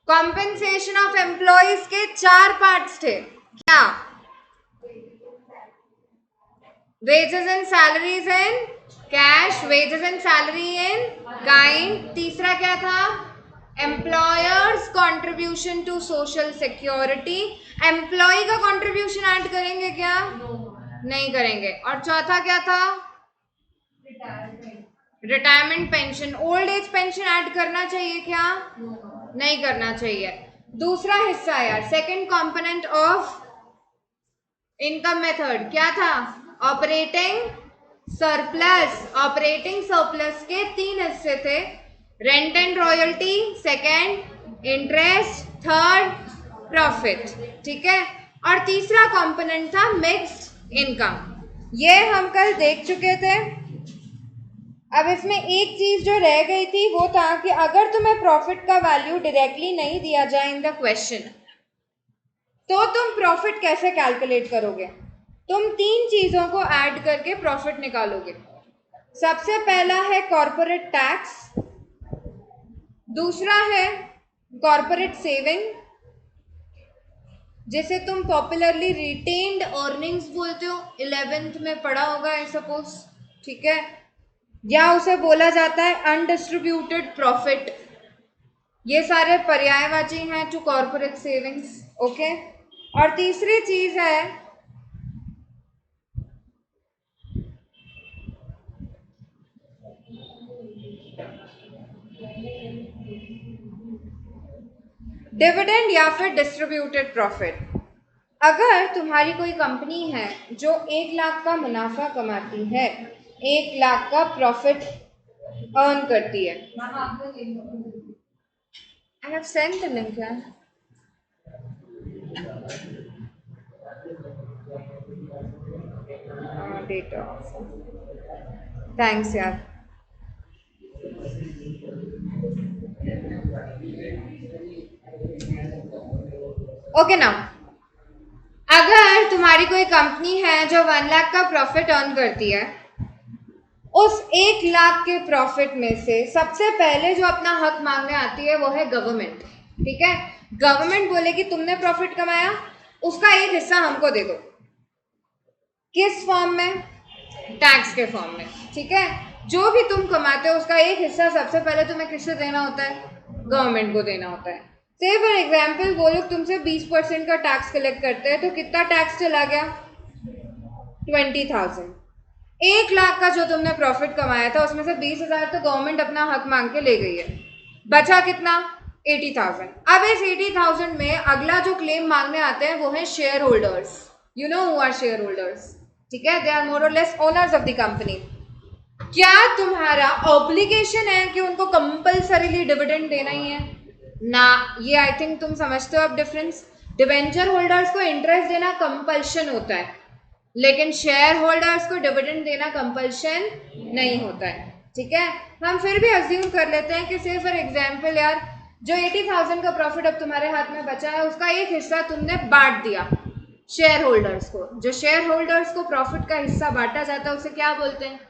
Compensation of employees के 4 parts थे क्या? Wages and salaries in cash, wages and salary in kind, तीसरा क्या था? Employers contribution to social security, employ का कंट्रीब्यूशन ऐड करेंगे क्या? नहीं करेंगे। और चौथा क्या था? Retirement pension, old age pension add करना चाहिए क्या? नहीं करना चाहिए। दूसरा हिस्सा यार, second component of income method क्या था? Operating surplus. ऑपरेटिंग सरप्लस के 3 हिस्से थे, rent and royalty, second interest, third profit, ठीक है। और तीसरा कंपोनेंट था मिक्स्ड इनकम, ये हम कल देख चुके थे। अब इसमें एक चीज जो रह गई थी वो था कि अगर तुम्हें प्रॉफिट का वैल्यू डायरेक्टली नहीं दिया जाए इन द क्वेश्चन, तो तुम प्रॉफिट कैसे कैलकुलेट करोगे? तुम 3 चीजों को ऐड करके प्रॉफिट निकालोगे। सबसे पहला है कॉर्पोरेट टैक्स, दूसरा है कॉर्पोरेट सेविंग, जिसे तुम पॉपुलरली रिटेन्ड अर्निंग्स बोलते हो, 11th में पढ़ा होगा आई सपोज, ठीक है, या उसे बोला जाता है अनडिस्ट्रीब्यूटेड प्रॉफिट। ये सारे पर्यायवाची हैं टू कॉर्पोरेट सेविंग्स, ओके। और तीसरी चीज है डिविडेंड या फिर डिस्ट्रीब्यूटेड प्रॉफिट। अगर तुम्हारी कोई कंपनी है जो 1 लाख का मुनाफा कमाती है, 1 लाख का प्रॉफिट अर्न करती है, I have sent the link यार, डेटा, थैंक्स यार। ओके ना, अगर तुम्हारी कोई कंपनी है जो 1 लाख का प्रॉफिट अर्न करती है, उस 1 लाख के प्रॉफिट में से सबसे पहले जो अपना हक मांगने आती है वो है गवर्नमेंट, ठीक है। गवर्नमेंट बोलेगी तुमने प्रॉफिट कमाया, उसका एक हिस्सा हमको दे दो। किस फॉर्म में? टैक्स के फॉर्म में, ठीक है। जो भी तुम कमाते हो उसका एक हिस्सा सबसे पहले तुम्हें किससे देना होता है? गवर्नमेंट को देना होता है। से फॉर एग्जाम्पल वो लोग तुमसे 20% का टैक्स कलेक्ट करते हैं, तो कितना टैक्स चला गया? 20,000। 1 लाख का जो तुमने प्रॉफिट कमाया था उसमें से 20,000 तो गवर्नमेंट अपना हक मांग के ले गई है, बचा कितना? 80,000। अब इस 80,000 में अगला जो क्लेम मांगने आते हैं वो है share holders. You know who are share holders, ठीक है, they are more or less owners of the company. क्या तुम्हारा ऑब्लिगेशन है कि उनको कंपल्सरीली डिविडेंड देना ही है? ना, ये आई थिंक तुम समझते हो अब डिफरेंस। डिवेंचर होल्डर्स को इंटरेस्ट देना कंपल्शन होता है, लेकिन शेयर होल्डर्स को डिविडेंड देना कंपल्शन नहीं होता है, ठीक है। हम फिर भी अज्यूम कर लेते हैं कि से फॉर एग्जाम्पल यार, जो 80,000 का प्रॉफिट अब तुम्हारे हाथ में बचा है उसका एक हिस्सा तुमने बांट दिया शेयर होल्डर्स को। जो शेयर होल्डर्स को प्रॉफिट का हिस्सा बांटा जाता है उसे क्या बोलते हैं?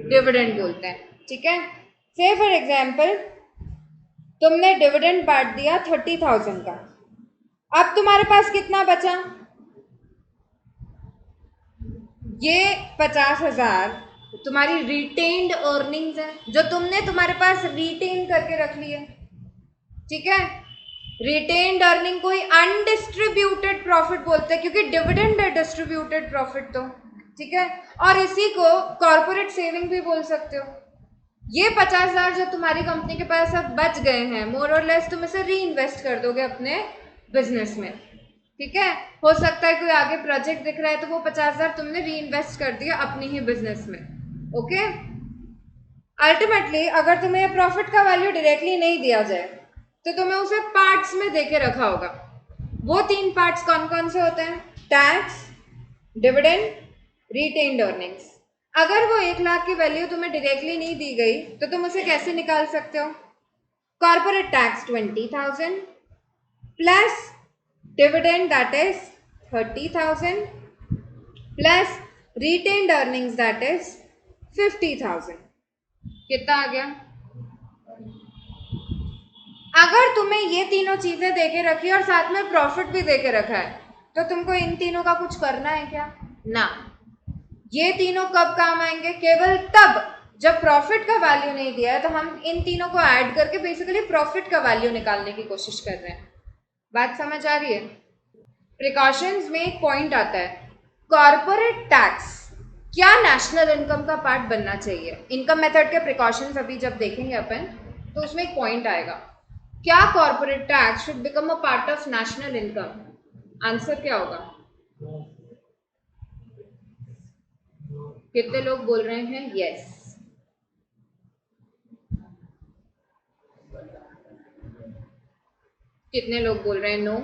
डिविडेंड बोलते हैं, ठीक है। से फॉर एग्जाम्पल तुमने डिविडेंड बांट दिया 30,000 का, अब तुम्हारे पास कितना बचा? ये 50,000 तुम्हारी रिटेन्ड अर्निंग्स है, जो तुमने तुम्हारे पास रिटेन करके रख ली है, ठीक है। रिटेन्ड अर्निंग को ही अनडिस्ट्रीब्यूटेड प्रॉफिट बोलते हैं, क्योंकि डिविडेंड है डिस्ट्रीब्यूटेड प्रॉफिट तो, ठीक है। और इसी को कॉर्पोरेट सेविंग भी बोल सकते हो। ये 50,000 जो तुम्हारी कंपनी के पास अब बच गए हैं, मोर और लेस तुम इसे री इन्वेस्ट कर दोगे अपने बिजनेस में, ठीक है। हो सकता है कोई आगे प्रोजेक्ट दिख रहा है तो वो 50,000 तुमने री इन्वेस्ट कर दिया अपनी ही बिजनेस में, ओके। अल्टीमेटली अगर तुम्हें प्रॉफिट का वैल्यू डायरेक्टली नहीं दिया जाए तो तुम्हें उसे पार्ट्स में देके रखा होगा। वो 3 पार्ट्स कौन कौन से होते हैं? Tax, dividend, retained earnings. अगर वो 1 लाख की वैल्यू तुम्हें डायरेक्टली नहीं दी गई तो तुम उसे कैसे निकाल सकते हो? Corporate tax 20,000 plus dividend that is 30,000 plus retained earnings that is 50,000। कितना आ गया? अगर तुम्हें ये तीनों चीजें दे के रखी और साथ में प्रॉफिट भी दे के रखा है, तो तुमको इन तीनों का कुछ करना है क्या? ना। ये तीनों कब काम आएंगे? केवल तब जब प्रॉफिट का वैल्यू नहीं दिया है, तो हम इन तीनों को ऐड करके बेसिकली प्रॉफिट का वैल्यू निकालने की कोशिश कर रहे हैं। बात समझ आ रही है? प्रिकॉशंस में एक पॉइंट आता है, कॉर्पोरेट टैक्स क्या नेशनल इनकम का पार्ट बनना चाहिए? इनकम मेथड के प्रिकॉशंस अभी जब देखेंगे अपन, तो उसमें एक पॉइंट आएगा, क्या corporate tax should become a part of national income? Answer क्या होगा? कितने लोग बोल रहे हैं यस? कितने लोग बोल रहे हैं नो?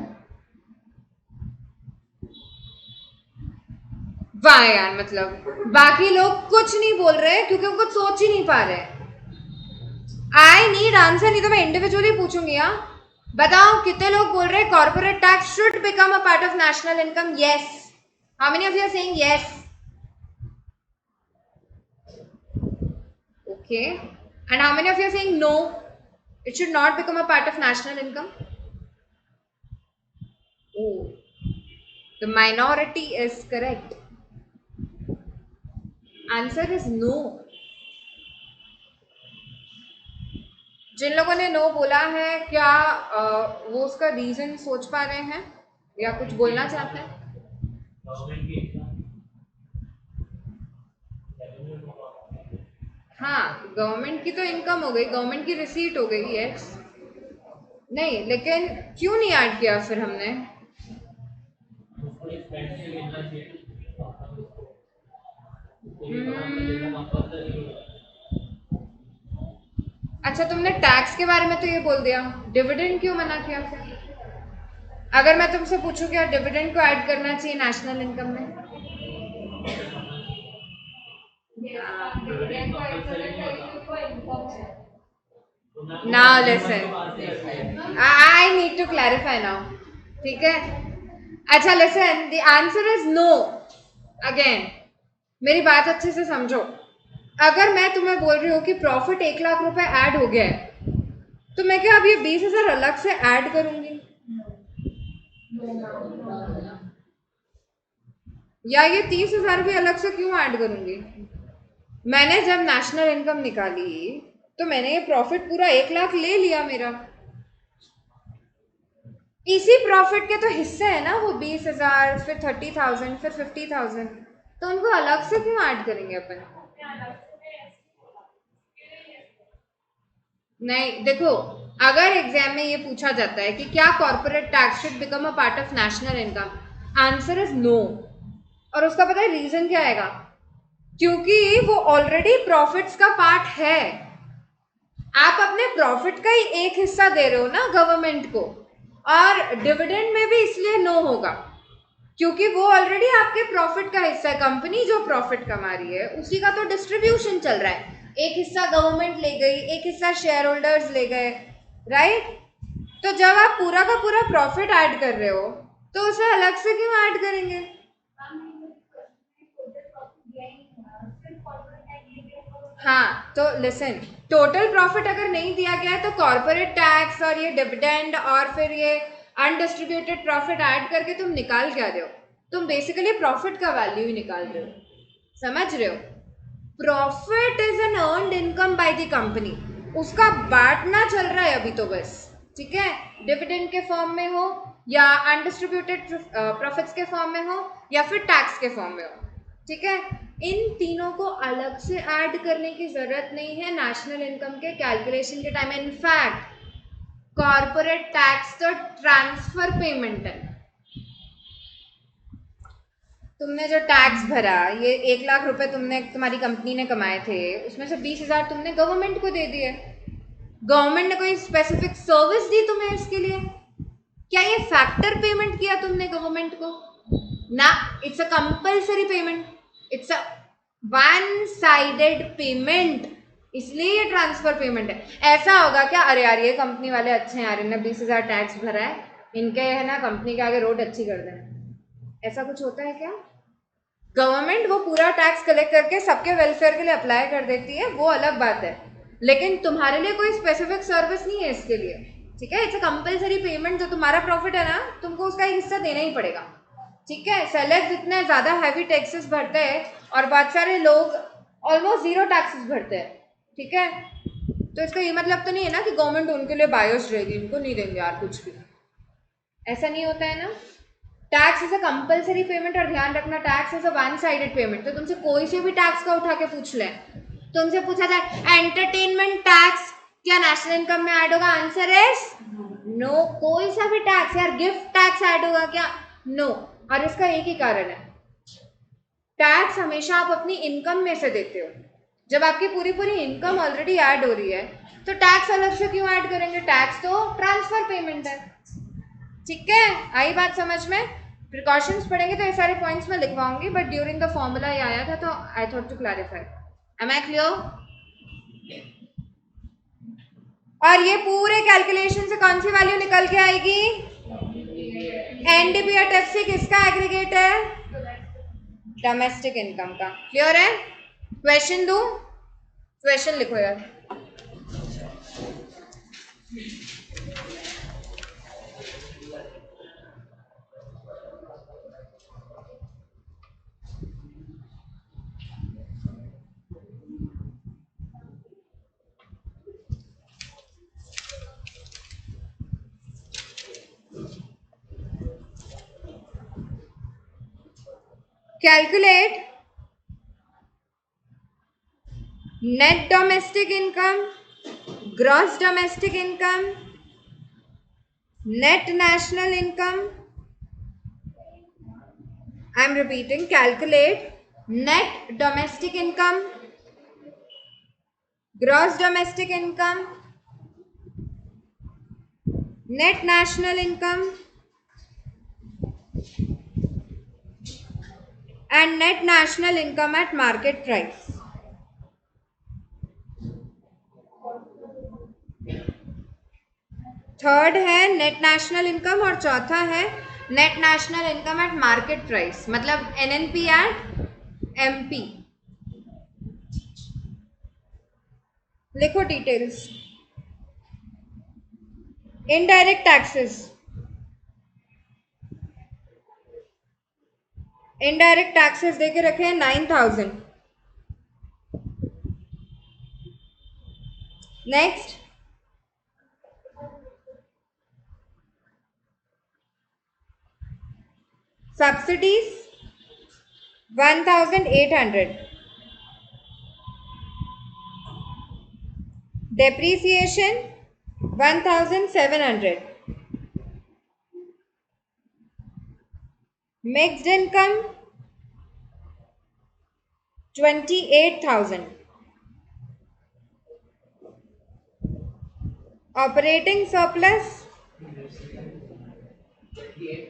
वाह यार, मतलब बाकी लोग कुछ नहीं बोल रहे क्योंकि वो कुछ सोच ही नहीं पा रहे। आई नीड आंसर, नहीं तो मैं इंडिविजुअली पूछूंगी। हाँ बताओ, कितने लोग बोल रहे हैं corporate tax should become a part of national income? Yes. How many of you are saying yes? Okay, and how many of you are saying no, it should not become a part of national income? Oh, the minority is correct. Answer is no. जिन लोगों ने no बोला है, क्या वो उसका reason सोच पा रहे हैं या कुछ बोलना चाहते हैं? हाँ, गवर्नमेंट की तो इनकम हो गई, गवर्नमेंट की रिसीट हो गई, यस। नहीं, लेकिन क्यों नहीं ऐड किया फिर हमने? अच्छा, तुमने टैक्स के बारे में तो ये बोल दिया, डिविडेंड क्यों मना किया फिर? अगर मैं तुमसे पूछूं क्या डिविडेंड को ऐड करना चाहिए नेशनल इनकम में? Now listen, I need to clarify now. ठीक है? अच्छा listen, the answer is no. Again, मेरी बात अच्छे से समझो। अगर मैं तुम्हें बोल रही हूँ कि प्रॉफिट 1,00,000 रुपए ऐड हो गया है, तो मैं क्या अब ये 20,000 अलग से ऐड करूंगी? या ये 30,000 भी अलग से क्यों ऐड करूंगी? मैंने जब नेशनल इनकम निकाली तो मैंने ये प्रॉफिट पूरा 1,00,000 ले लिया मेरा। इसी प्रॉफिट के तो हिस्से है ना वो 20,000, फिर 30,000, फिर 50,000, तो उनको अलग से क्यों ऐड करेंगे अपन? नहीं, देखो, अगर एग्जाम में ये पूछा जाता है कि क्या corporate tax should become a part of national income, answer is no. और उसका पता है रीजन क्या आएगा? क्योंकि वो ऑलरेडी प्रॉफिट्स का पार्ट है। आप अपने प्रॉफिट का ही एक हिस्सा दे रहे हो ना गवर्नमेंट को, और डिविडेंड में भी इसलिए नो होगा क्योंकि वो ऑलरेडी आपके प्रॉफिट का हिस्सा है। कंपनी जो प्रॉफिट कमा रही है उसी का तो डिस्ट्रीब्यूशन चल रहा है, एक हिस्सा गवर्नमेंट ले गई, एक हिस्सा शेयर होल्डर्स ले गए, राइट? तो जब आप पूरा का पूरा प्रॉफिट ऐड कर रहे हो तो उसे अलग से क्यों ऐड करेंगे? हाँ, तो लिसन, टोटल प्रॉफिट अगर नहीं दिया गया है तो कॉर्पोरेट टैक्स और ये डिविडेंड और फिर ये अनडिस्ट्रीब्यूटेड प्रॉफिट ऐड करके तुम निकाल क्या रहे हो? तुम बेसिकली प्रॉफिट का वैल्यू ही निकाल रहे हो। समझ रहे हो? Profit is an earned income by the company, उसका बांटना चल रहा है अभी तो बस, ठीक है? डिविडेंड के फॉर्म में हो या अनडिस्ट्रीब्यूटेड प्रॉफिट्स के फॉर्म में हो या फिर टैक्स के फॉर्म में हो, ठीक है? इन तीनों को अलग से ऐड करने की जरूरत नहीं है नेशनल इनकम के कैलकुलेशन के टाइम। इनफैक्ट कॉर्पोरेट टैक्स तो ट्रांसफर पेमेंट है। तुमने जो टैक्स भरा, ये 1,00,000 रुपए तुमने, तुम्हारी कंपनी ने कमाए थे, उसमें से 20,000 तुमने गवर्नमेंट को दे दिए। गवर्नमेंट ने कोई स्पेसिफिक सर्विस दी तुम्हें इसके लिए? क्या ये फैक्टर पेमेंट किया तुमने गवर्नमेंट को? ना, it's a compulsory payment, it's a one sided payment, इसलिए ये ट्रांसफर पेमेंट है। ऐसा होगा क्या, अरे यार ये कंपनी वाले अच्छे हैं यार, इन्हें 20,000 टैक्स भरा है, इनके है ना कंपनी के आगे रोड अच्छी कर दें, ऐसा कुछ होता है क्या? गवर्नमेंट वो पूरा टैक्स कलेक्ट करके सबके वेलफेयर के लिए अप्लाई कर देती है, वो अलग बात है, लेकिन तुम्हारे लिए कोई स्पेसिफिक सर्विस नहीं है इसके लिए। ठीक है, इट्स अ कंपलसरी पेमेंट, जो तुम्हारा प्रॉफिट है ना तुमको उसका एक हिस्सा देना ही पड़ेगा। ठीक है, सेलेब्स इतने ज़्यादा हैवी टैक्सेस भरते हैं और बहुत सारे लोग ऑलमोस्ट जीरो टैक्सेस भरते हैं। ठीक है, तो इसका ये मतलब तो नहीं है ना कि गवर्नमेंट उनके लिए बायस रहेगी, इनको नहीं देंगे यार कुछ भी, ऐसा नहीं होता है ना। Tax is a compulsory payment, और ध्यान रखना tax is a one sided payment. तो तुमसे कोई से भी टैक्स का उठा के पूछ ले, तुमसे पूछा जाए एंटरटेनमेंट टैक्स क्या नेशनल इनकम में ऐड होगा, आंसर इज नो। कोई सा भी टैक्स, यार गिफ्ट टैक्स ऐड होगा क्या, नो। और इसका एक ही कारण है, टैक्स हमेशा आप अपनी इनकम में से देते हो। जब आपकी पूरी पूरी इनकम ऑलरेडी ऐड हो रही है तो टैक्स अलग से क्यों ऐड करेंगे, टैक्स तो ट्रांसफर पेमेंट है। ठीक है, आई बात समझ में। प्रिकॉशंस पढ़ेंगे तो ये सारे पॉइंट्स मैं लिखवाऊंगी, बट ड्यूरिंग द फॉर्मूला ये आया था तो I thought to clarify. Am I clear? और ये पूरे कैलकुलेशन से कौन सी वैल्यू निकल के आएगी, एनडीपी और टेफसी किसका एग्रीगेट है, डोमेस्टिक इनकम का। क्लियर है? क्वेश्चन दो, क्वेश्चन लिखो यार। Calculate net domestic income, gross domestic income, net national income. I am repeating, calculate net domestic income, gross domestic income, net national income and net national income at market price. Third है net national income और चौथा है net national income at market price, मतलब NNP at MP. लिखो details. Indirect taxes, indirect taxes देके रखे हैं 9000। Next, subsidies 1800, depreciation 1700, mixed income 28,000, operating surplus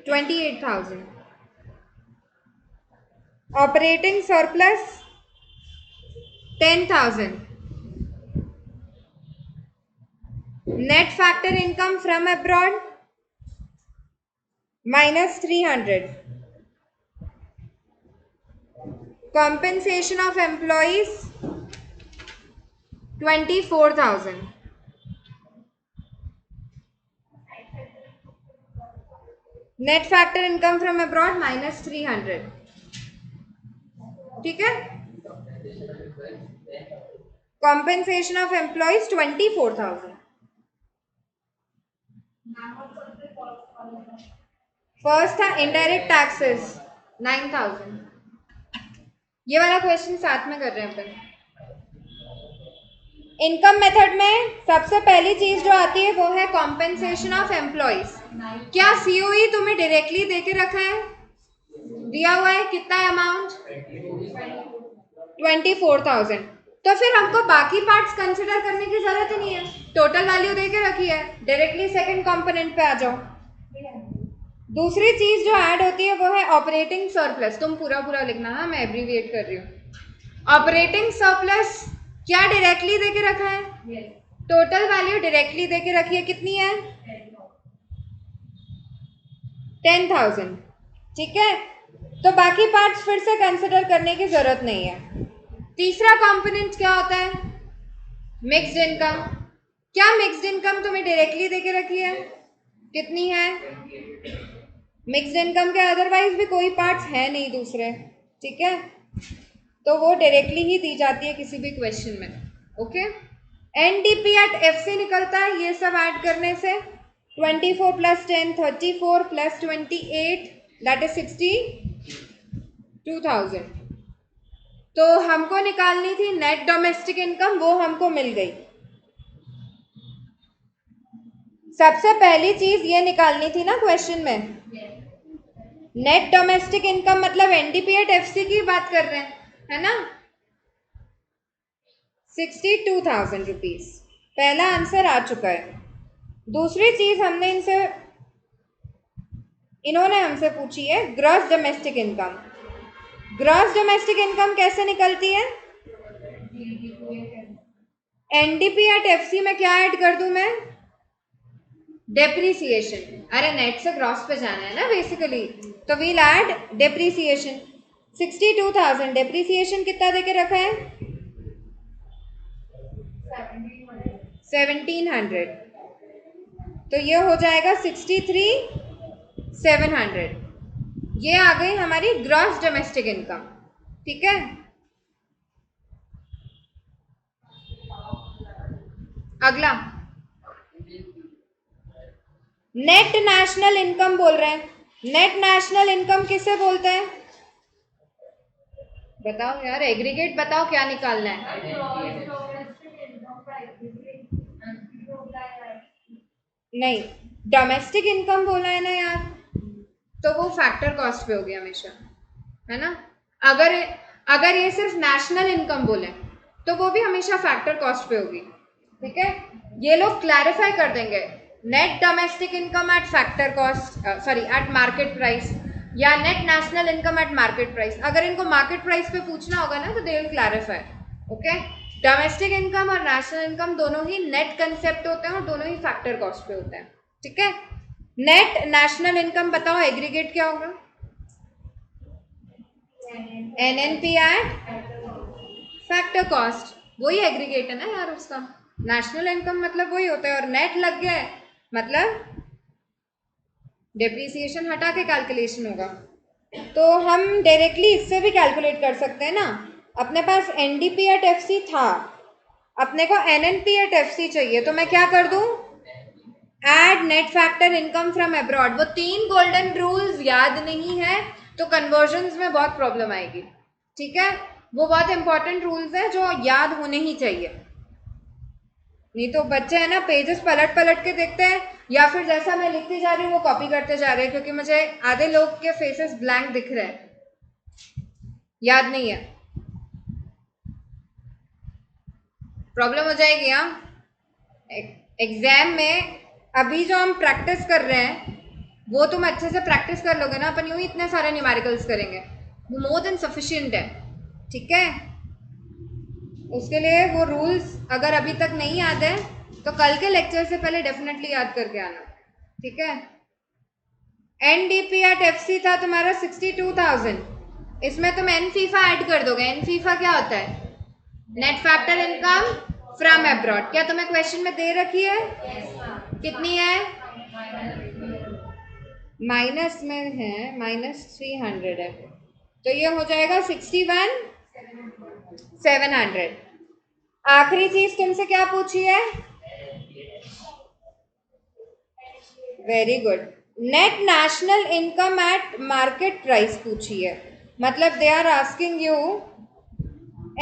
28,000, operating surplus 10,000, net factor income from abroad minus 300, compensation of employees 24,000, net factor income from abroad minus 300। ठीक है, compensation of employees 24,000। First था indirect taxes 9000। ये वाला question साथ में कर रहे हैं अपन। इनकम मेथड में सबसे पहली चीज जो आती है वो है कॉम्पेंसेशन ऑफ एम्प्लॉइज। क्या सीओई तुम्हें डायरेक्टली देके रखा है, दिया हुआ है कितना अमाउंट 24,000, तो फिर हमको बाकी पार्ट्स कंसिडर करने की जरूरत ही नहीं है, टोटल वैल्यू देके रखी है, डायरेक्टली सेकंड कंपोनेंट पे आ जाओ। दूसरी चीज जो ऐड होती है वो है ऑपरेटिंग सरप्लस। तुम पूरा पूरा लिखना, हाँ मैं एब्रीविएट कर रही हूँ। ऑपरेटिंग सरप्लस क्या डायरेक्टली देके रखा है, टोटल वैल्यू डायरेक्टली देके रखी है, कितनी है 10,000। ठीक है, तो बाकी पार्ट्स फिर से कंसिडर करने की जरूरत नहीं है। तीसरा कंपोनेंट क्या होता है, मिक्स्ड इनकम। क्या मिक्स्ड इनकम तुम्हें डायरेक्टली देके रखी है? कितनी है? मिक्स्ड इनकम के अदरवाइज भी कोई पार्ट्स है नहीं दूसरे, ठीक है, तो वो डायरेक्टली ही दी जाती है किसी भी क्वेश्चन में। ओके, एनडीपी एट एफसी निकलता है ये सब ऐड करने से 24 प्लस 10 34 प्लस 28 दैट इज 62,000। तो हमको निकालनी थी नेट डोमेस्टिक इनकम, वो हमको मिल गई। सबसे पहली चीज ये निकालनी थी ना क्वेश्चन में, नेट डोमेस्टिक इनकम मतलब एनडीपी एट एफसी की बात कर रहे हैं, है ना? 62,000 रुपीज पहला आंसर आ चुका है। दूसरी चीज इन्होंने हमसे पूछी है gross domestic income. Gross domestic income कैसे निकलती है? एनडीपी एट एफसी में क्या ऐड कर दूं मैं? डेप्रीसिएशन। अरे नेट से ग्रॉस पे जाना है ना बेसिकली, तो वील ऐड डेप्रीसिएशन। 62,000 डेप्रीसिएशन कितना देके रखा है? 1700। तो ये हो जाएगा 63,700। ये आ गई हमारी ग्रॉस डोमेस्टिक इनकम, ठीक है। अगला नेट नेशनल इनकम बोल रहे हैं। नेट नेशनल इनकम किसे बोलते हैं? बताओ यार, एग्रीगेट बताओ क्या निकालना है। नहीं, डोमेस्टिक इनकम बोला है ना यार, तो वो फैक्टर कॉस्ट पे होगी हमेशा, है ना। अगर अगर ये सिर्फ नेशनल इनकम बोले तो वो भी हमेशा फैक्टर कॉस्ट पे होगी, ठीक है। ये लोग क्लैरिफाई कर देंगे, net domestic income at factor cost, sorry at market price, या net national income at market price. अगर इनको मार्केट प्राइस पे पूछना होगा ना तो they will clarify. Okay, domestic income और नेशनल इनकम दोनों ही नेट कंसेप्ट होते हैं और दोनों ही फैक्टर कॉस्ट पे होते हैं, ठीक है। नेट नेशनल इनकम बताओ एग्रीगेट क्या होगा? एनएनपी एट फैक्टर कॉस्ट, वही एग्रीगेट है ना यार उसका। नेशनल इनकम मतलब वही होता है, और नेट लग गया है मतलब डेप्रीसिएशन हटा के कैलकुलेशन होगा। तो हम डायरेक्टली इससे भी कैलकुलेट कर सकते हैं ना। अपने पास एनडीपी एट एफसी था, अपने को एनएनपी एट एफसी चाहिए, तो मैं क्या कर दूं? Add net factor income from abroad. वो 3 गोल्डन रूल्स याद नहीं है तो कन्वर्जन्स में बहुत प्रॉब्लम आएगी, ठीक है। वो बहुत इंपॉर्टेंट रूल्स है जो याद होने ही चाहिए, नहीं तो बच्चे है ना पेजेस पलट पलट के देखते हैं, या फिर जैसा मैं लिखती जा रही हूँ वो कॉपी करते जा रहे हैं, क्योंकि मुझे आधे लोग के फेसेस ब्लैंक दिख रहे हैं, याद नहीं है, प्रॉब्लम हो जाएगी। हाँ, एग्जाम में अभी जो हम प्रैक्टिस कर रहे हैं वो तुम अच्छे से प्रैक्टिस कर लोगे ना, अपन यूं ही इतने सारे न्यूमेरिकल्स करेंगे, वो मोर देन सफिशिएंट है, ठीक है। उसके लिए वो रूल्स अगर अभी तक नहीं याद है तो कल के लेक्चर से पहले डेफिनेटली याद करके आना, ठीक है। एनडीपी एट एफसी था तुम्हारा 62,000, इसमें तुम एन फीफा ऐड कर दोगे। एन फीफा क्या होता है? Net factor income from abroad. क्या तुम्हें क्वेश्चन में दे रखी है? कितनी है? माइनस में है, -300 है, तो ये हो जाएगा 61,700। आखिरी चीज तुमसे क्या पूछी है? Very good, net national income at market price पूछी है, मतलब they are asking you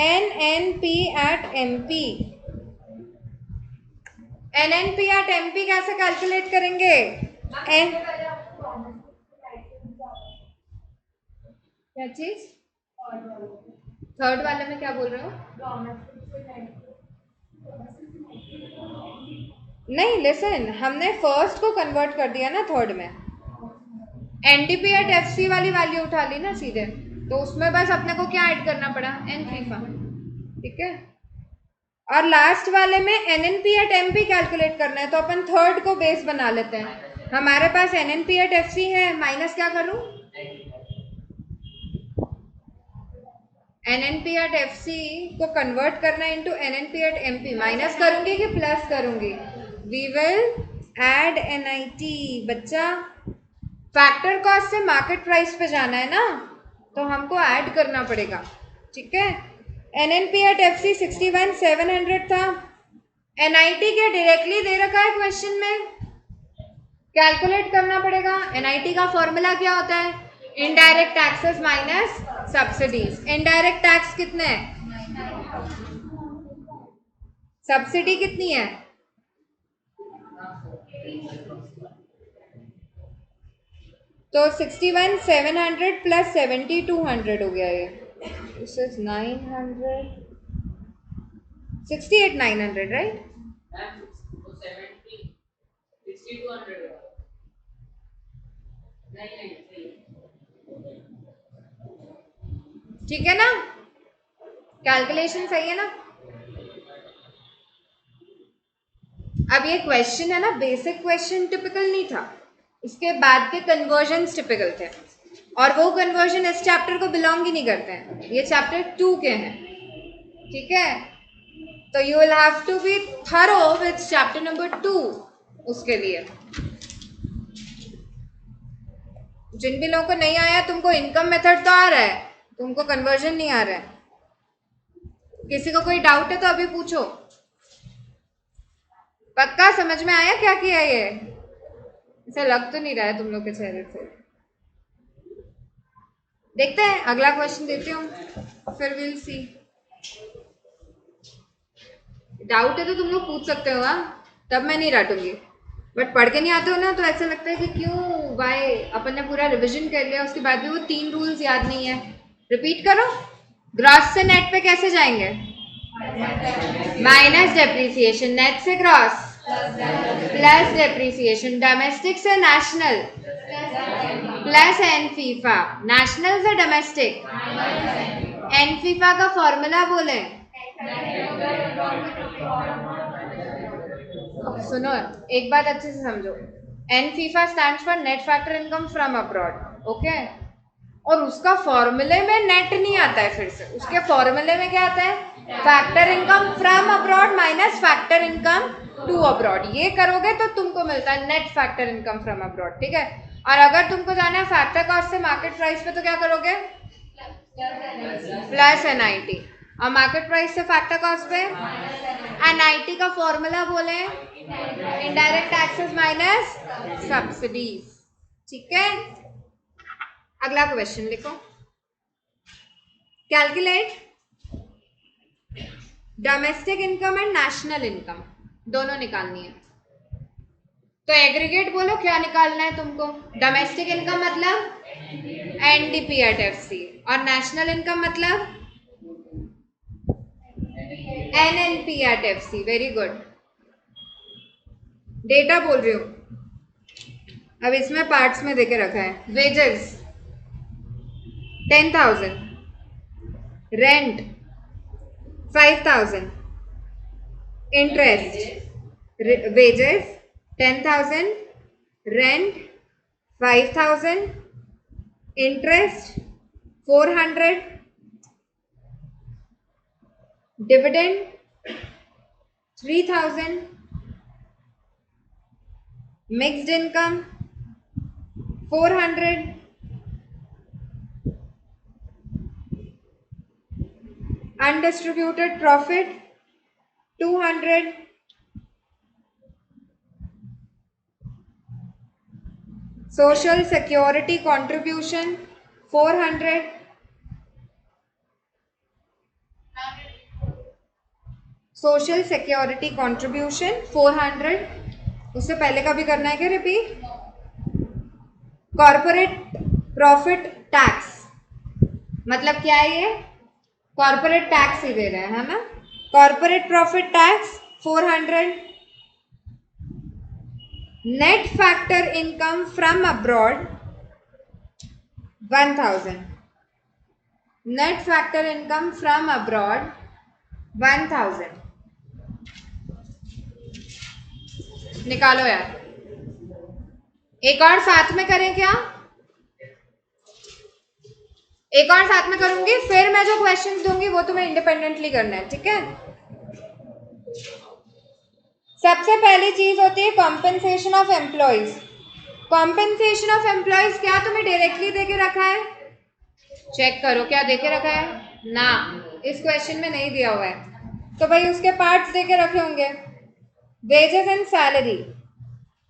NNP at MP. NNP at MP कैसे कैलकुलेट करेंगे? एन क्या चीज? थर्ड वाले में क्या बोल रहे हो? नहीं, लिसन, हमने फर्स्ट को कन्वर्ट कर दिया ना थर्ड में, एनडीपी एट एफसी वाली वैल्यू उठा ली ना सीधे, तो उसमें बस अपने को क्या ऐड करना पड़ा? एन फीफा, ठीक है। और लास्ट वाले में एनएनपी एट एमपी कैलकुलेट करना है, तो अपन थर्ड को बेस बना लेते हैं। हमारे पास एनएनपी एट एफसी है, माइनस क्या करूं? NNP एट FC को कन्वर्ट करना into NNP at MP, minus करूंगी कि प्लस करूंगी? We will add NIT। बच्चा फैक्टर कॉस्ट से मार्केट प्राइस पे जाना है ना, तो हमको ऐड करना पड़ेगा, ठीक है। NNP एट FC 61,700 था। NIT क्या डायरेक्टली दे रखा है क्वेश्चन में, कैलकुलेट करना पड़ेगा। NIT का फॉर्मूला क्या होता है? Indirect taxes minus subsidies. Indirect tax कितने हैं? सब्सिडी कितनी है? तो 61,700 प्लस 7,200 हो गया ये। This is 900, 68,900 right. ठीक है ना, कैलकुलेशन सही है ना। अब ये क्वेश्चन है ना, बेसिक क्वेश्चन टिपिकल नहीं था, इसके बाद के कन्वर्जन टिपिकल थे, और वो कन्वर्जन इस चैप्टर को बिलोंग ही नहीं करते हैं, ये चैप्टर 2 के हैं, ठीक है। तो you will have to be thorough with chapter number 2। उसके लिए जिन भी लोगों को नहीं आया, तुमको इनकम मेथड तो आ रहा है, तुमको कन्वर्जन नहीं आ रहा है। किसी को कोई डाउट है तो अभी पूछो। पक्का समझ में आया क्या किया ये? ऐसा लग तो नहीं रहा है तुम लोग के चेहरे से। देखते हैं, अगला क्वेश्चन देती हूँ, फिर विल सी। डाउट है तो तुम लोग पूछ सकते हो, तब मैं नहीं डांटूंगी। बट पढ़ के नहीं आते हो ना, तो ऐसा लगता है कि क्यों भाई, अपन ने पूरा रिवीजन कर लिया, उसके बाद भी वो 3 रूल्स याद नहीं है। रिपीट करो। ग्रॉस से नेट पे कैसे जाएंगे? Minus depreciation. नेट से ग्रॉस प्लस डेप्रिसिएशन। डोमेस्टिक से national plus NFIA. National से डोमेस्टिक। एन फीफा का फॉर्मूला बोले। सुनो, एक बात अच्छे से समझो। NFIA stands for net factor income from abroad, okay. और उसका फॉर्मूले में नेट नहीं आता है, फिर से उसके फॉर्मूले में क्या आता है? Factor income from abroad minus factor income to abroad. ये करोगे तो तुमको मिलता है net factor income from abroad, ठीक है। और अगर तुमको जाना है फैक्टर कॉस्ट से मार्केट प्राइस पे, तो क्या करोगे? Plus NIT। और मार्केट प्राइस से फैक्टर कॉस्ट पे NIT का फॉर्मूला बोले, इनडायरेक्ट टैक्सेस माइनस सब्सिडीज, ठीक है। अगला क्वेश्चन लिखो। Calculate domestic income and national income, दोनों निकालनी है। तो एग्रीगेट बोलो क्या निकालना है तुमको। डोमेस्टिक इनकम मतलब NDP एट FC, और नेशनल इनकम मतलब NNP at FC। Very good, data बोल रही हूँ। अब इसमें पार्ट्स में देके रखा है। Wages 10,000, rent 5,000, interest. Wages 10,000, rent 5,000, interest 400, dividend 3,000, mixed income 400, undistributed profit 200, social security contribution 400, social security contribution 400। उससे पहले का भी करना है क्या रिपीट? कॉर्पोरेट प्रॉफिट टैक्स मतलब क्या है? ये कॉर्पोरेट टैक्स ही दे रहे हैं, है ना। Corporate profit tax 400, net factor income from abroad 1,000, net factor income from abroad 1,000। निकालो यार। एक और साथ में करें क्या? एक और साथ में करूंगी, फिर मैं जो क्वेश्चंस दूंगी वो तुम्हें इंडिपेंडेंटली करना है, ठीक है। सबसे पहली चीज होती है compensation of employees. Compensation of employees क्या तुम्हें डायरेक्टली देके रखा है? चेक करो क्या देके रखा है ना, इस क्वेश्चन में नहीं दिया हुआ है, तो भाई उसके पार्ट्स देके रखे होंगे, वेजेस एंड सैलरी।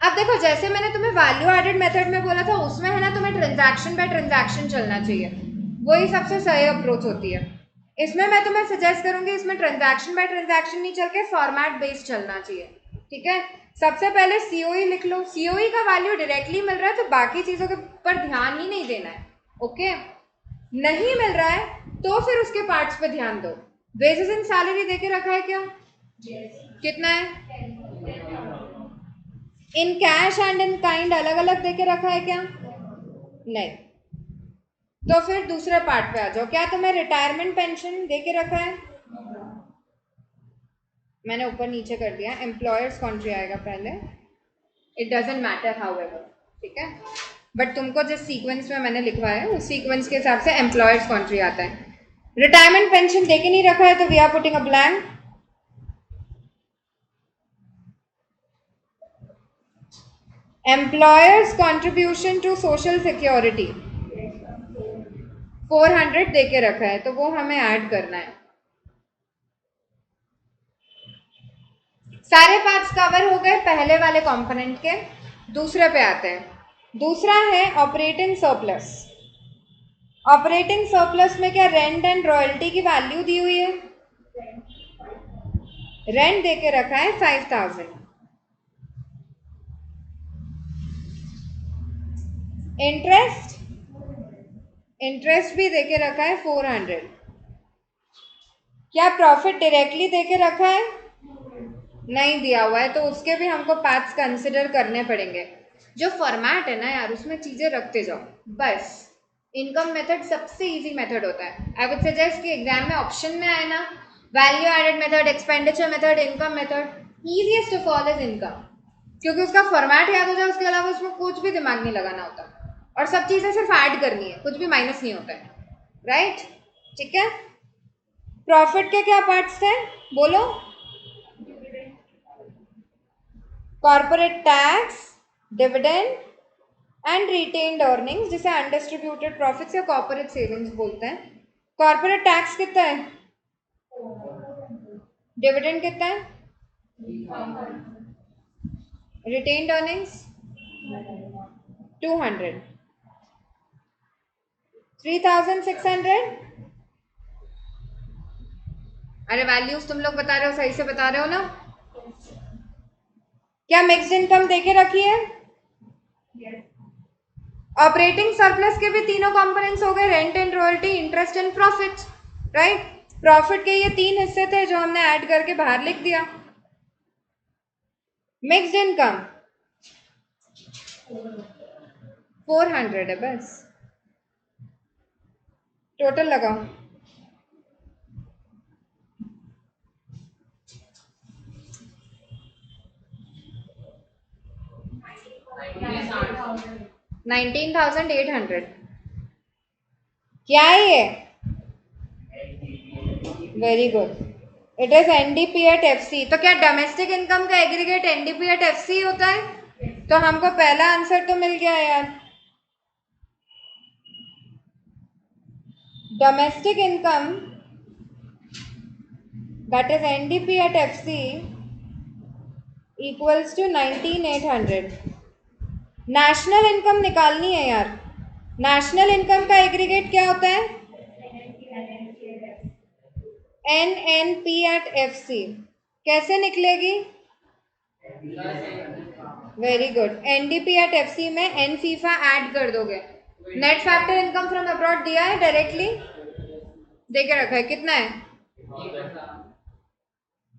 अब देखो जैसे मैंने तुम्हें वैल्यू एडेड मेथड में बोला था, उसमें है ना तुम्हें ट्रांजैक्शन बाय ट्रांजैक्शन चलना चाहिए, वही सबसे सही अप्रोच होती है। इसमें मैं तुम्हें सजेस्ट करूंगी इसमें ट्रांजैक्शन बाय ट्रांजैक्शन नहीं चल के फॉर्मेट बेस्ड चलना चाहिए, ठीक है। सबसे पहले सीओई लिख लो, सीओई का वैल्यू डायरेक्टली मिल रहा है तो बाकी चीजों के ऊपर ध्यान ही नहीं देना है, ओके। नहीं मिल रहा है तो फिर उसके पार्ट्स पे ध्यान दो। वेजेस एंड सैलरी देके रखा है क्या? कितना है? In cash and in kind अलग अलग देके रखा है क्या? नहीं। तो फिर दूसरे पार्ट पे आ जाओ, क्या तुम्हें रिटायरमेंट पेंशन देके रखा है? मैंने ऊपर नीचे कर दिया, एम्प्लॉयर्स कॉन्ट्री आएगा पहले, it doesn't matter how ever, ठीक है। बट तुमको जिस सीक्वेंस में मैंने लिखवाया है उस सीक्वेंस के हिसाब से एम्प्लॉयर्स कॉन्ट्री आता है। रिटायरमेंट पेंशन देके नहीं रखा है तो we are putting a blank. Employers contribution to social security 400 देके रखा है तो वो हमें ऐड करना है। सारे पार्ट्स कवर हो गए पहले वाले कंपोनेंट के। दूसरे पे आते हैं। दूसरा है ऑपरेटिंग सरप्लस। ऑपरेटिंग सरप्लस में क्या रेंट एंड रॉयल्टी की वैल्यू दी हुई है? रेंट देके रखा है 5000, इंटरेस्ट, इंटरेस्ट भी देके रखा है 400। क्या प्रॉफिट डायरेक्टली देके रखा है? नहीं दिया हुआ है तो उसके भी हमको पार्ट्स कंसिडर करने पड़ेंगे। जो फॉर्मेट है ना यार उसमें चीजें रखते जाओ बस। इनकम मेथड सबसे इजी मेथड होता है। आई वुड सजेस्ट कि एग्जाम में ऑप्शन में आए ना value added method, expenditure method, income method, easiest of all is income, क्योंकि उसका फॉर्मेट याद हो जाए, उसके अलावा उसमें कुछ भी दिमाग नहीं लगाना होता और सब चीजें सिर्फ ऐड करनी है, कुछ भी माइनस नहीं होता है, राइट? ठीक है। प्रॉफिट के क्या पार्ट्स थे बोलो? Corporate tax, dividend and retained earnings, जिसे अनडिस्ट्रीब्यूटेड प्रॉफिट्स या कॉर्पोरेट सेविंग्स बोलते हैं। कॉर्पोरेट टैक्स कितना है? डिविडेंड कितना है? Retained earnings 200, 3600। अरे वैल्यूज तुम लोग बता रहे हो, सही से बता रहे हो ना? क्या मिक्स्ड इनकम देके रखी है? ऑपरेटिंग सरप्लस के भी तीनों कंपोनेंट्स हो गए, rent and royalty, interest and profit, right? Profit के ये तीन हिस्से थे जो हमने ऐड करके बाहर लिख दिया। मिक्स्ड इनकम 400 है बस, टोटल लगाओ। $19,800। क्या है ये? Very good, it is NDP at FC. तो क्या डोमेस्टिक इनकम का एग्रीगेट एनडीपी एट एफसी होता है? तो हमको पहला आंसर तो मिल गया यार। Domestic income that is NDP at FC equals to 19,800। National income निकालनी है यार। नेशनल इनकम का एग्रीगेट क्या होता है? N N P at F C. कैसे निकलेगी? Very good, NDP at F C में एन फीफा ऐड कर दोगे। Net factor income from abroad दिया है डायरेक्टली, देके रखा है, कितना है?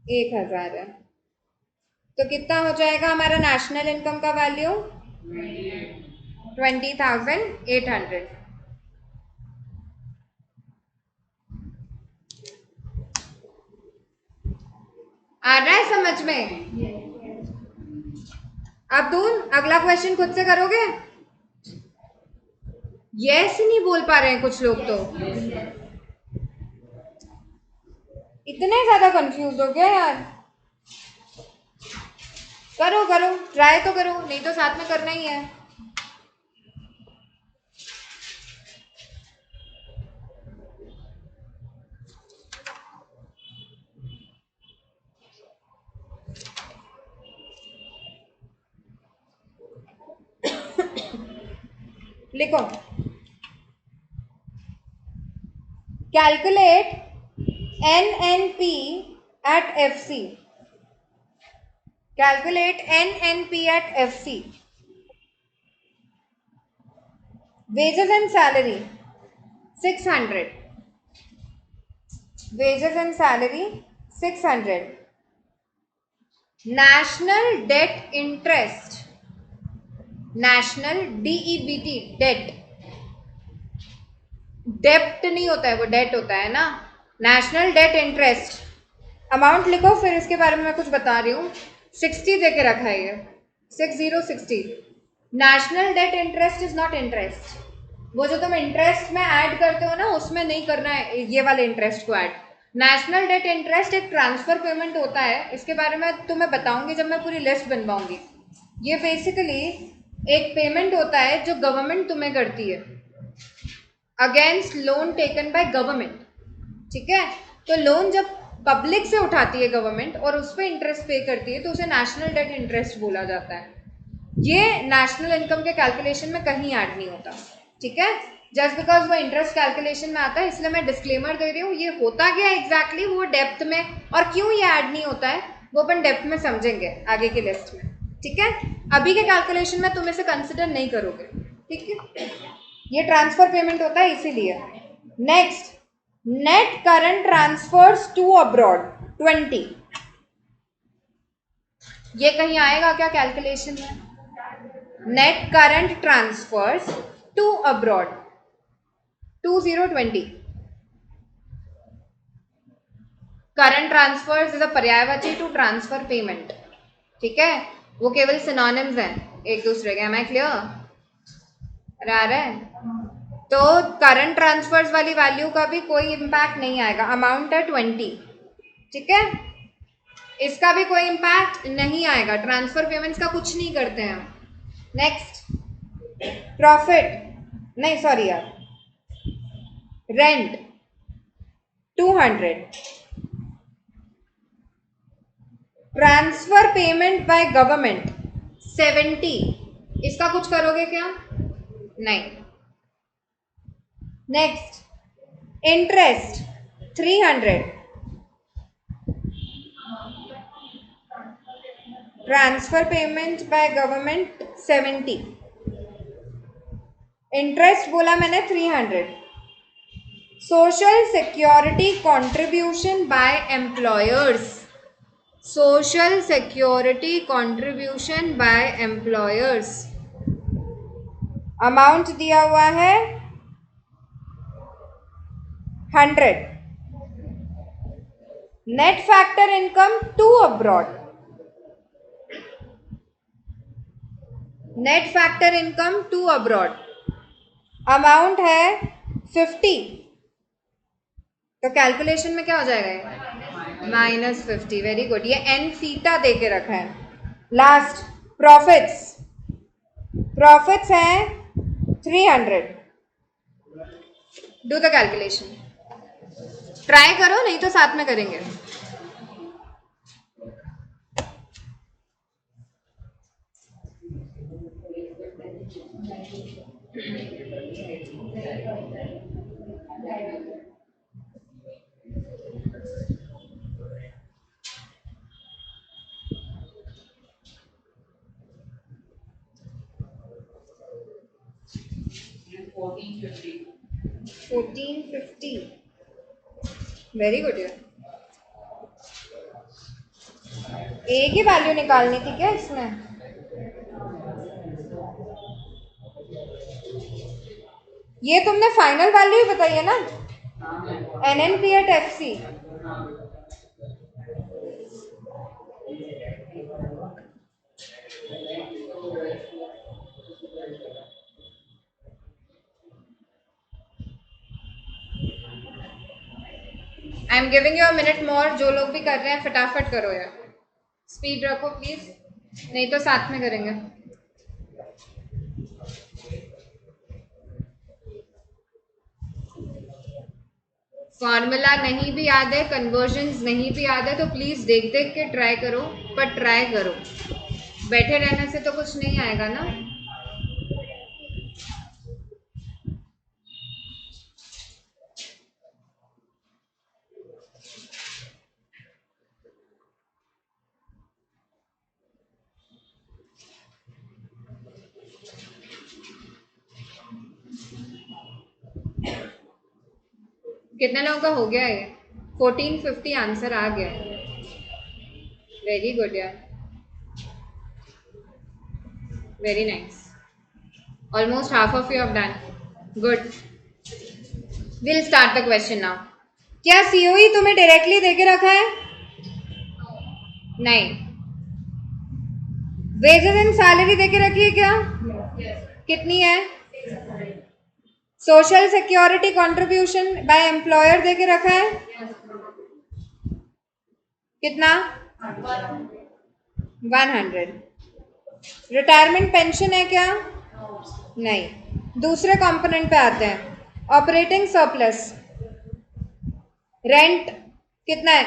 1000 है। तो कितना हो जाएगा हमारा नेशनल इनकम का वैल्यू? 20,800। आ रहा है समझ में? अब तुम अगला क्वेश्चन खुद से करोगे? यस नहीं बोल पा रहे हैं कुछ लोग तो, इतने ज्यादा कंफ्यूज हो गया यार। करो करो, ट्राई तो करो, नहीं तो साथ में करना ही है। लिखो, calculate NNP at FC, calculate NNP at FC, wages and salary 600, wages and salary 600, national debt interest, national DEBT debt, डेप्ट नहीं होता है वो, डेट होता है ना, नेशनल डेट इंटरेस्ट। अमाउंट लिखो, फिर इसके बारे में मैं कुछ बता रही हूँ। 60 दे के रखा है ये, 6060। National debt interest is not interest, वो जो तुम इंटरेस्ट में ऐड करते हो ना, उसमें नहीं करना है ये वाले इंटरेस्ट को ऐड। नेशनल डेट इंटरेस्ट एक ट्रांसफर पेमेंट होता है, इसके बारे में तुम्हें बताऊंगी जब मैं पूरी लिस्ट बनवाऊंगी। ये बेसिकली एक पेमेंट होता है जो गवर्नमेंट तुम्हें करती है against loan taken by government, ठीक है। तो लोन जब पब्लिक से उठाती है गवर्नमेंट और उस पर इंटरेस्ट पे करती है तो उसे नेशनल डेट इंटरेस्ट बोला जाता है। ये नेशनल इनकम के कैलकुलेशन में कहीं ऐड नहीं होता, ठीक है। जस्ट बिकॉज वो इंटरेस्ट कैलकुलेशन में आता है इसलिए मैं डिस्क्लेमर दे रही हूँ। ये होता क्या एग्जैक्टली वो डेप्थ में, और क्यों ये ऐड नहीं होता है वो अपन डेप्थ में समझेंगे आगे की लिस्ट में, ठीक है। अभी के कैलकुलेशन में तुम इसे कंसिडर नहीं करोगे, ठीक है। ये ट्रांसफर पेमेंट होता है इसीलिए। Next, net current transfers to abroad 20, ये कहीं आएगा क्या कैलकुलेशन में? Net current transfers to abroad 2020, current transfers is a पर्यायवाची टू ट्रांसफर पेमेंट, ठीक है। वो केवल सिनोनिम्स हैं एक दूसरे के, मैं क्लियर आ रहा है? तो करंट ट्रांसफर्स वाली वैल्यू का भी कोई इम्पैक्ट नहीं आएगा, अमाउंट है 20, ठीक है। इसका भी कोई इम्पैक्ट नहीं आएगा, ट्रांसफर पेमेंट्स का कुछ नहीं करते हैं हम। नेक्स्ट, प्रॉफिट नहीं सॉरी यार, rent 200, transfer payment by government 70, इसका कुछ करोगे क्या? नहीं। Next, interest 300, transfer payment by government 70, interest बोला मैंने 300, social security contribution by employers, social security contribution by employers, amount दिया हुआ है 100, net factor income to abroad, net factor income to abroad amount है 50, तो कैलकुलेशन में क्या हो जाएगा? -50, वेरी गुड, ये एन थीटा दे के रखा है। लास्ट, प्रॉफिट्स, प्रॉफिट्स हैं 300, डू द कैलकुलेशन, ट्राई करो नहीं तो साथ में करेंगे। फोर्टीन फिफ्टी, वेरी गुड यार। एक ही वैल्यू निकालनी थी क्या इसमें? ये तुमने फाइनल वैल्यू ही बताई है ना, NNP at FC। I am giving you a minute मोर. जो लोग भी कर रहे हैं फटाफट करो यार, स्पीड रखो प्लीज, नहीं तो साथ में करेंगे. फॉर्मूला नहीं भी याद है, कन्वर्जन्स नहीं भी याद है, तो प्लीज देख देख के ट्राई करो, पर ट्राई करो. बैठे रहने से तो कुछ नहीं आएगा ना. कितने लोगों का हो गया है? 1450 आंसर आ गया. वेरी गुड यार, very nice. Almost half of you have done. Good. Will start the question now. क्या सीओई तुम्हें डायरेक्टली देके रखा है? नहीं. वेजेस एंड सैलरी देके रखी है क्या? कितनी है? Social security contribution by employer देके रखा है? कितना? 100. रिटायरमेंट पेंशन है क्या? नहीं. दूसरे कंपोनेंट पे आते हैं. ऑपरेटिंग सरप्लस, रेंट कितना है?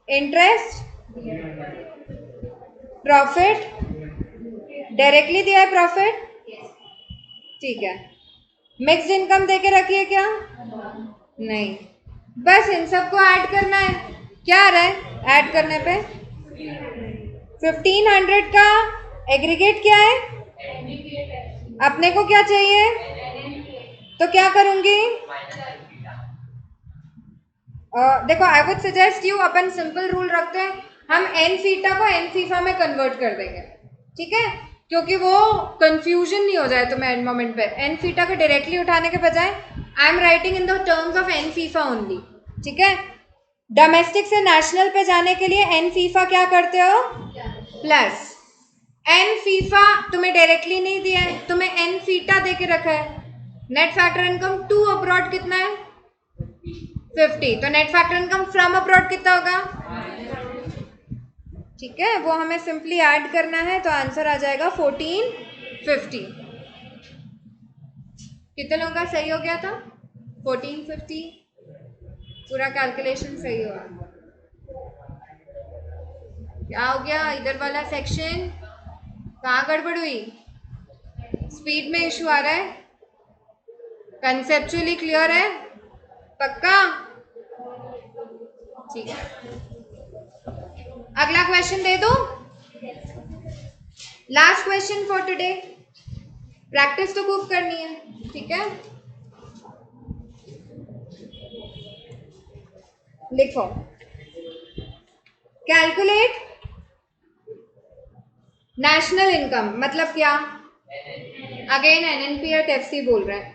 इंटरेस्ट, प्रॉफिट, डायरेक्टली दिया है प्रॉफिट. ठीक है. मिक्स्ड इनकम देके रखी है क्या? नहीं. बस इन सबको ऐड करना है. क्या आ रहा है ऐड करने पे? 1500 का एग्रीगेट क्या है? अपने को क्या चाहिए? तो क्या करूंगी? देखो, आई would suggest you, upon simple rule रखते हैं, हम एन फीटा को एन फीफा में कन्वर्ट कर देंगे. ठीक है, क्योंकि वो कंफ्यूजन नहीं हो जाए तुम्हें एंड मोमेंट पे. एन फीटा को डायरेक्टली उठाने के बजाय I am writing in the terms of N फीफा ओनली. ठीक है. डोमेस्टिक से नेशनल पे जाने के लिए एन फीफा क्या करते हो? प्लस. एन फीफा तुम्हें डायरेक्टली नहीं दिया है, तुम्हें एन फीटा दे के रखा है. Net factor income to abroad कितना है? 50. तो net factor income from abroad कितना होगा? ठीक है, वो हमें सिंपली ऐड करना है, तो आंसर आ जाएगा 1450. कितने लोगों का सही हो गया था? 1450. पूरा कैलकुलेशन सही हुआ. क्या हो गया इधर वाला सेक्शन? कहाँ गड़बड़ हुई? स्पीड में इशू आ रहा है? कंसेप्चुअली क्लियर है? पक्का? ठीक है. अगला क्वेश्चन दे दो. Last question for today. Practice तो खूब करनी है. ठीक है, लिखो. कैलकुलेट नेशनल इनकम मतलब क्या? अगेन एनएनपी और टेफसी बोल रहे हैं.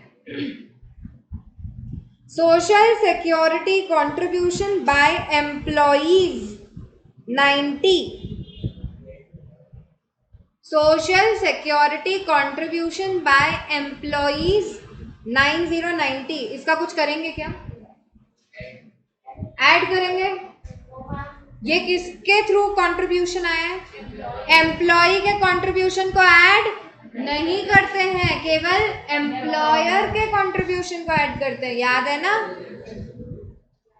Social security contribution bye employees 90. Social security contribution bye employees 9090. इसका कुछ करेंगे क्या? ऐड करेंगे. ये किसके थ्रू कंट्रीब्यूशन आया है? एम्प्लॉय के कंट्रीब्यूशन को ऐड नहीं करते हैं, केवल एम्प्लॉयर के कंट्रीब्यूशन को ऐड करते हैं. याद है ना?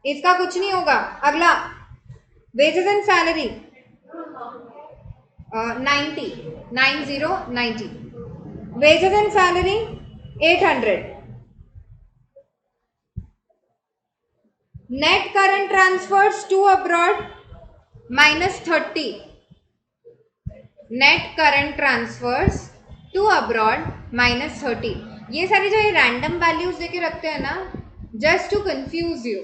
इसका कुछ नहीं होगा. अगला, wages and salary 90. Wages and salary 800. Net current transfers to abroad -30. Net current transfers to abroad -30. ये सारी जो ये रैंडम वैल्यूज देके रखते हैं ना, जस्ट टू कंफ्यूज यू.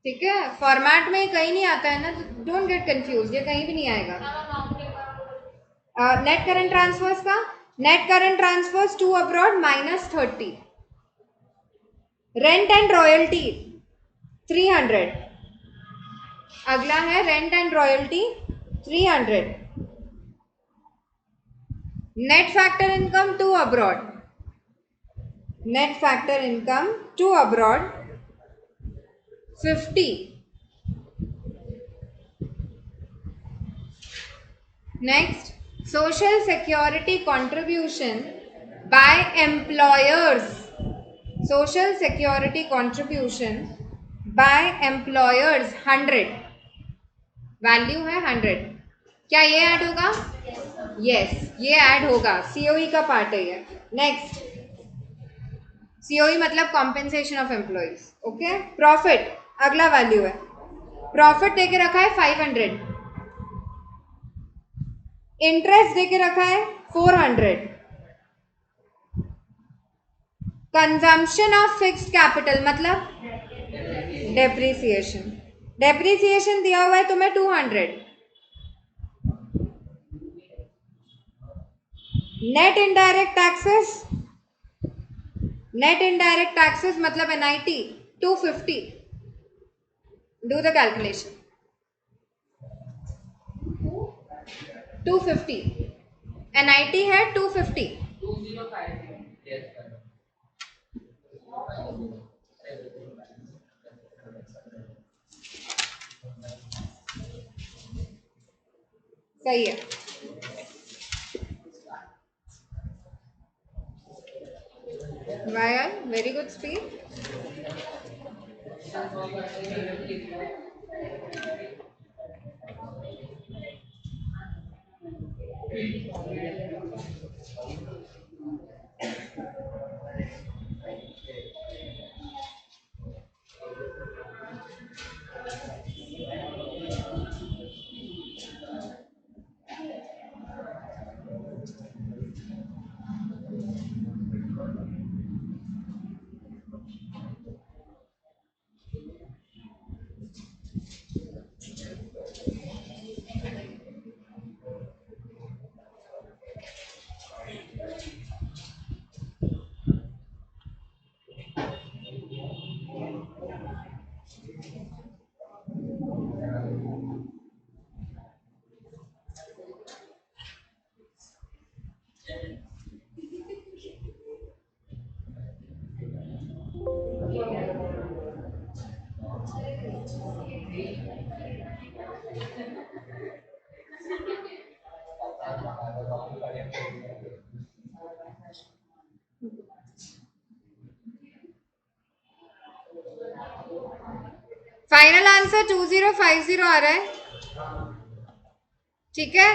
ठीक है, फॉर्मेट में कहीं नहीं आता है ना, डोंट गेट कंफ्यूज. ये कहीं भी नहीं आएगा. नेट करंट ट्रांसफर्स का, net current transfers to abroad -30. Rent and royalty 300. अगला है rent and royalty 300. Net factor income to abroad net factor income to abroad 50. Next, social security contribution by employers. Social security contribution by employers 100. Value है 100. क्या ये add होगा? Yes, ये add होगा. COE का part है ये. नेक्स्ट, सीओई मतलब compensation of employees. Okay. Profit अगला वैल्यू है. प्रॉफिट देके रखा है 500. इंटरेस्ट देके रखा है 400. कंजम्पशन ऑफ फिक्स्ड कैपिटल मतलब डेप्रिसिएशन. डेप्रिसिएशन दिया हुआ है तुम्हें 200. Net indirect taxes. Net indirect taxes मतलब NIT 250. Do the calculation. 250. NIT है 250. सही है. वायर very good speed. Final answer 2050 आ रहा है. ठीक है.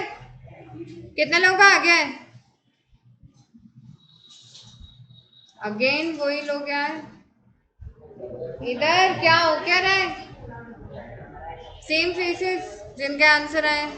कितने लोगों का आ गया है? अगेन वही लोग यार. इधर क्या हो क्या रहा है? सेम फेसेस जिनके आंसर आए.